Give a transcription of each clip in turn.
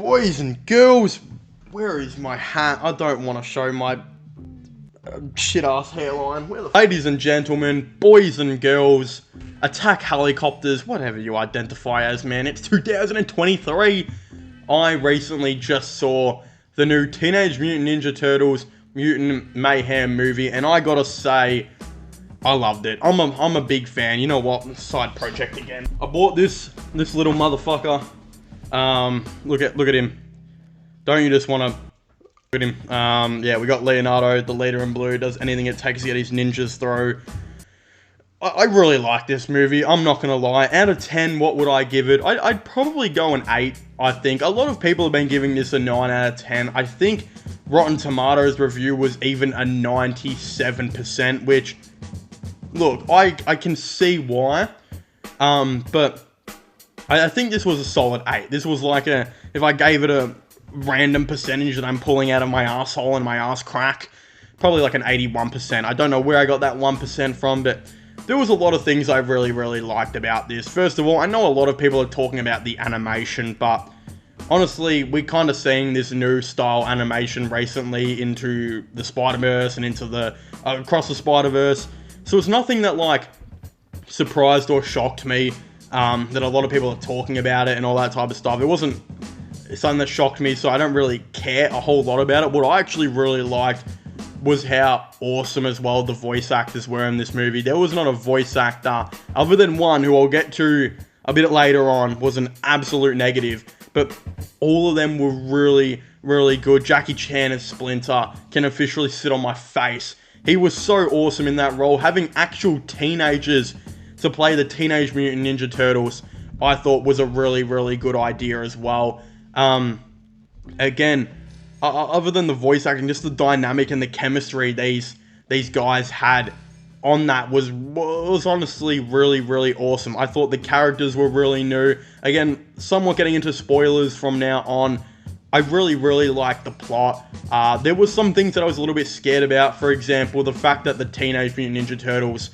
Boys and girls, where is my hat? I don't want to show my shit-ass hairline. Ladies and gentlemen, boys and girls, attack helicopters, whatever you identify as, man. It's 2023. I recently just saw the new Teenage Mutant Ninja Turtles Mutant Mayhem movie, and I gotta say, I loved it. I'm a big fan. You know what? Side project again. I bought this little motherfucker. Look at him. Don't you just want to look at him? Yeah, we got Leonardo, the leader in blue, does anything it takes to get his ninjas through. I really like this movie. I'm not gonna lie. Out of 10, what would I give it? I'd probably go an 8. I think a lot of people have been giving this a 9 out of 10. I think Rotten Tomatoes review was even a 97%, which, look, I can see why, but I think this was a solid 8. This was like if I gave it a random percentage that I'm pulling out of my asshole and my ass crack, probably like an 81%. I don't know where I got that 1% from, but there was a lot of things I really liked about this. First of all, I know a lot of people are talking about the animation, but honestly, we're kind of seeing this new style animation recently into the Spider-Verse and into the across the Spider-Verse. So it's nothing that like surprised or shocked me that a lot of people are talking about it and all that type of stuff. It wasn't something that shocked me, so I don't really care a whole lot about it. What I actually really liked was how awesome as well the voice actors were in this movie. There was not a voice actor, other than one who I'll get to a bit later on, was an absolute negative. But all of them were really good. Jackie Chan as Splinter can officially sit on my face. He was so awesome in that role. Having actual teenagers to play the Teenage Mutant Ninja Turtles, I thought was a really good idea as well. Again, other than the voice acting, just the dynamic and the chemistry these guys had on that was honestly really awesome. I thought the characters were really new. Again, somewhat getting into spoilers from now on. I really liked the plot. There was some things that I was a little bit scared about. For example, the fact that the Teenage Mutant Ninja Turtles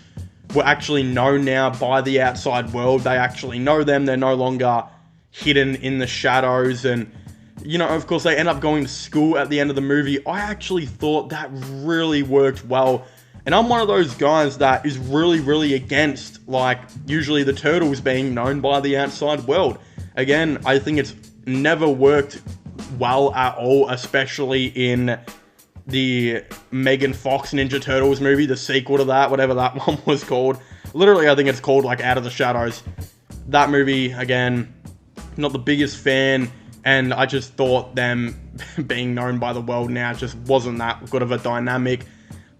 were actually known now by the outside world. They actually know them. They're no longer hidden in the shadows. And, you know, of course, they end up going to school at the end of the movie. I actually thought that really worked well. And I'm one of those guys that is really against, like, usually the Turtles being known by the outside world. Again, I think it's never worked well at all, especially in the Megan Fox Ninja Turtles movie, the sequel to that, whatever that one was called. Literally, I think it's called, like, Out of the Shadows. That movie, again, not the biggest fan, and I just thought them being known by the world now just wasn't that good of a dynamic.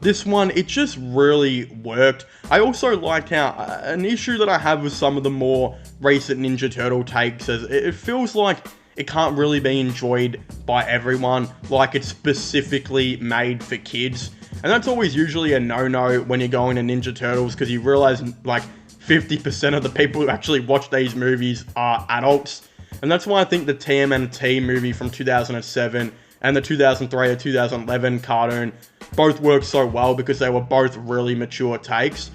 This one, it just really worked. I also liked how, an issue that I have with some of the more recent Ninja Turtle takes is it feels like it can't really be enjoyed by everyone, like it's specifically made for kids. And that's always usually a no-no when you're going to Ninja Turtles, because you realize like 50% of the people who actually watch these movies are adults. And that's why I think the TMNT movie from 2007 and the 2003 or 2011 cartoon both worked so well, because they were both really mature takes.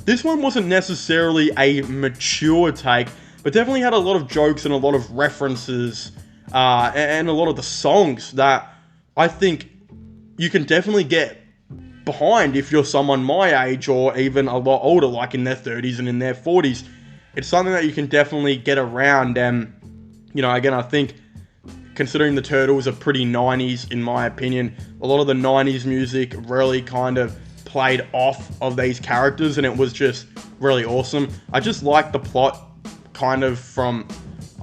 This one wasn't necessarily a mature take, but definitely had a lot of jokes and a lot of references and a lot of the songs that I think you can definitely get behind if you're someone my age or even a lot older, like in their 30s and in their 40s. It's something that you can definitely get around, and, you know, again, I think considering the Turtles are pretty 90s in my opinion, a lot of the 90s music really kind of played off of these characters, and it was just really awesome. I just liked the plot kind of from,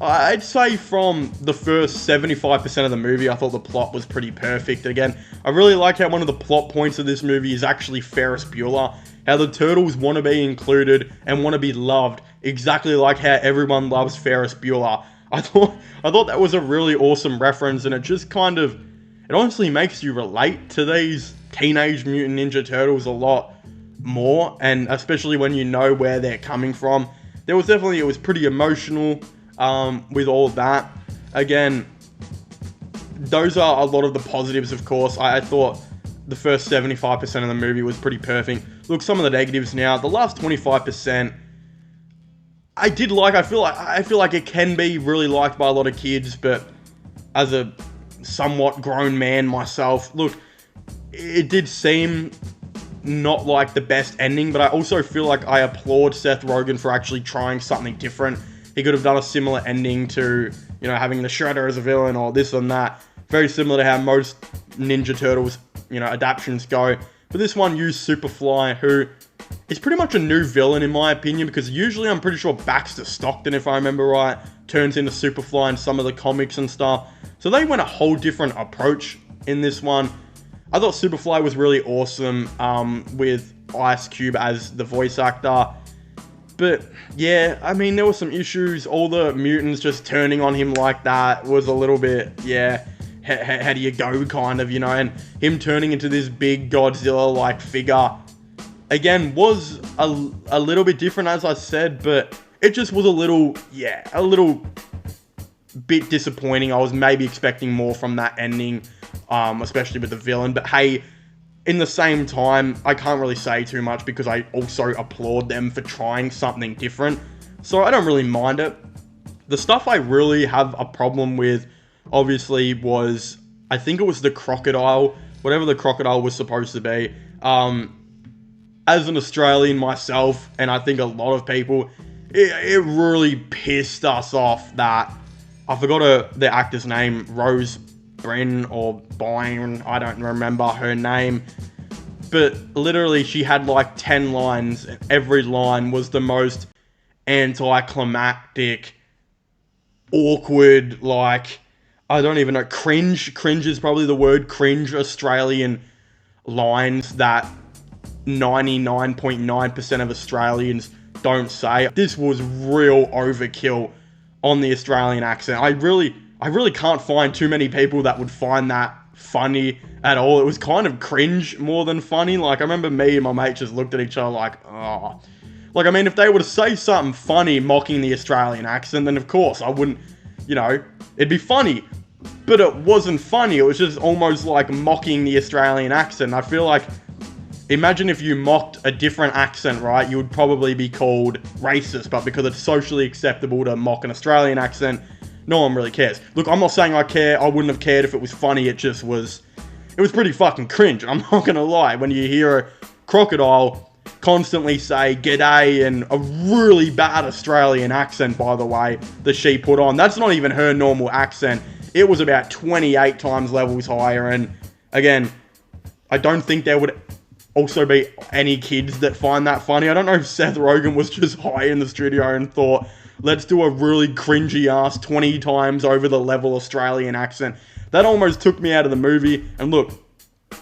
I'd say from the first 75% of the movie. I thought the plot was pretty perfect. Again, I really like how one of the plot points of this movie is actually Ferris Bueller. How the Turtles want to be included and want to be loved, exactly like how everyone loves Ferris Bueller. I thought that was a really awesome reference, and it just kind of, it honestly makes you relate to these Teenage Mutant Ninja Turtles a lot more, and especially when you know where they're coming from. There was definitely, it was pretty emotional with all that. Again, those are a lot of the positives, of course. I thought the first 75% of the movie was pretty perfect. Look, some of the negatives now. The last 25%, I feel like it can be really liked by a lot of kids, but as a somewhat grown man myself, look, it did seem not like the best ending, but I also feel like I applaud Seth Rogen for actually trying something different. He could have done a similar ending to, you know, having the Shredder as a villain or this and that. Very similar to how most Ninja Turtles, you know, adaptations go. But this one used Superfly, who is pretty much a new villain in my opinion, because usually I'm pretty sure Baxter Stockton, if I remember right, turns into Superfly in some of the comics and stuff. So they went a whole different approach in this one. I thought Superfly was really awesome with Ice Cube as the voice actor. But yeah, I mean, there were some issues. All the mutants just turning on him like that was a little bit, yeah, how do you go kind of, you know? And him turning into this big Godzilla-like figure, again, was a little bit different, as I said, but it just was a little bit disappointing. I was maybe expecting more from that ending, especially with the villain. But hey, in the same time, I can't really say too much because I also applaud them for trying something different. So I don't really mind it. The stuff I really have a problem with, obviously, was, I think it was the crocodile, whatever the crocodile was supposed to be. As an Australian myself, and I think a lot of people, it really pissed us off that, I forgot the actor's name, Rose Byrne or Byrne, I don't remember her name, but literally she had like 10 lines, and every line was the most anticlimactic, awkward, like, I don't even know, cringe is probably the word, cringe Australian lines that 99.9% of Australians don't say. This was real overkill on the Australian accent. I really can't find too many people that would find that funny at all. It was kind of cringe more than funny. Like, I remember me and my mate just looked at each other like, oh. Like, I mean, if they were to say something funny mocking the Australian accent, then of course I wouldn't, you know, it'd be funny. But it wasn't funny. It was just almost like mocking the Australian accent. I feel like, imagine if you mocked a different accent, right? You would probably be called racist, but because it's socially acceptable to mock an Australian accent, no one really cares. Look, I'm not saying I care. I wouldn't have cared if it was funny. It was pretty fucking cringe. I'm not gonna lie. When you hear a crocodile constantly say g'day in a really bad Australian accent, by the way, that she put on, that's not even her normal accent. It was about 28 times levels higher. And again, I don't think there would also be any kids that find that funny. I don't know if Seth Rogen was just high in the studio and thought, let's do a really cringy ass 20 times over the level Australian accent. That almost took me out of the movie. And look,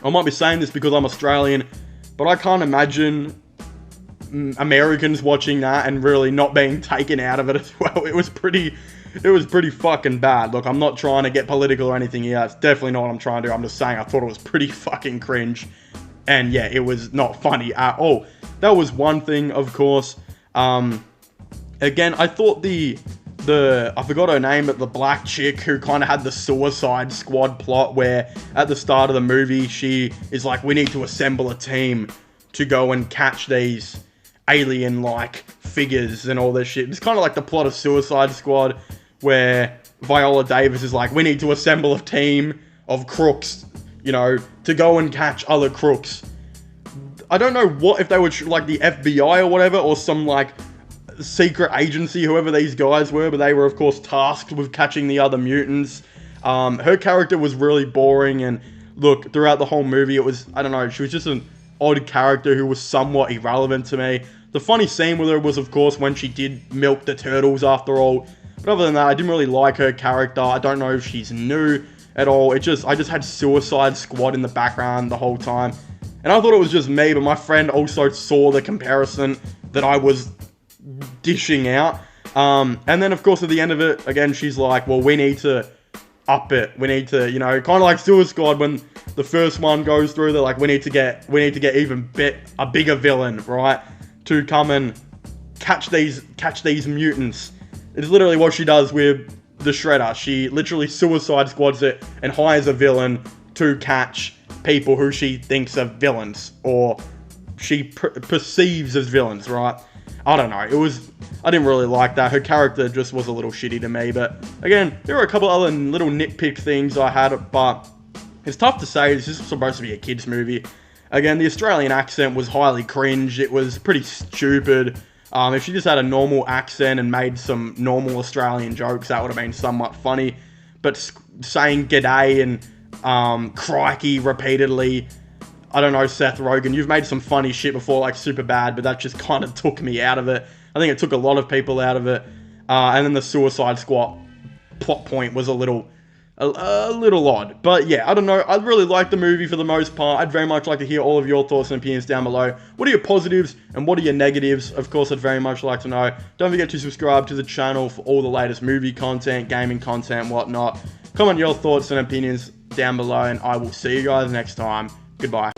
I might be saying this because I'm Australian, but I can't imagine Americans watching that and really not being taken out of it as well. It was pretty fucking bad. Look, I'm not trying to get political or anything here. It's definitely not what I'm trying to do. I'm just saying I thought it was pretty fucking cringe. And yeah, it was not funny at all. That was one thing, of course. Again, I thought I forgot her name, but the black chick who kind of had the Suicide Squad plot where at the start of the movie, she is like, we need to assemble a team to go and catch these alien-like figures and all this shit. It's kind of like the plot of Suicide Squad where Viola Davis is like, we need to assemble a team of crooks, you know, to go and catch other crooks. I don't know what, if they were like the FBI or whatever, or some like secret agency, whoever these guys were, but they were of course tasked with catching the other mutants. Her character was really boring, and look, throughout the whole movie, it was, I don't know, she was just an odd character who was somewhat irrelevant to me. The funny scene with her was, of course, when she did milk the turtles after all. But other than that, I didn't really like her character. I don't know if she's new at all. I just had Suicide Squad in the background the whole time. And I thought it was just me, but my friend also saw the comparison that I was dishing out. And then, of course, at the end of it, again, she's like, well, we need to up it. We need to, you know, kind of like Suicide Squad when the first one goes through, they're like, we need to get even a bigger villain, right? To come and catch these mutants. It's literally what she does with the Shredder. She literally Suicide Squads it and hires a villain to catch people who she thinks are villains, or she perceives as villains, right? I don't know. I didn't really like that. Her character just was a little shitty to me. But again, there were a couple other little nitpick things I had, but it's tough to say. This is supposed to be a kids movie. Again, the Australian accent was highly cringe. It was pretty stupid. If she just had a normal accent and made some normal Australian jokes, that would have been somewhat funny. But saying g'day and crikey repeatedly, I don't know, Seth Rogen, you've made some funny shit before, like Superbad, but that just kind of took me out of it. I think it took a lot of people out of it. And then the Suicide Squad plot point was a little odd. But yeah, I don't know. I really like the movie for the most part. I'd very much like to hear all of your thoughts and opinions down below. What are your positives and what are your negatives? Of course, I'd very much like to know. Don't forget to subscribe to the channel for all the latest movie content, gaming content, whatnot. Comment your thoughts and opinions down below, and I will see you guys next time. Goodbye.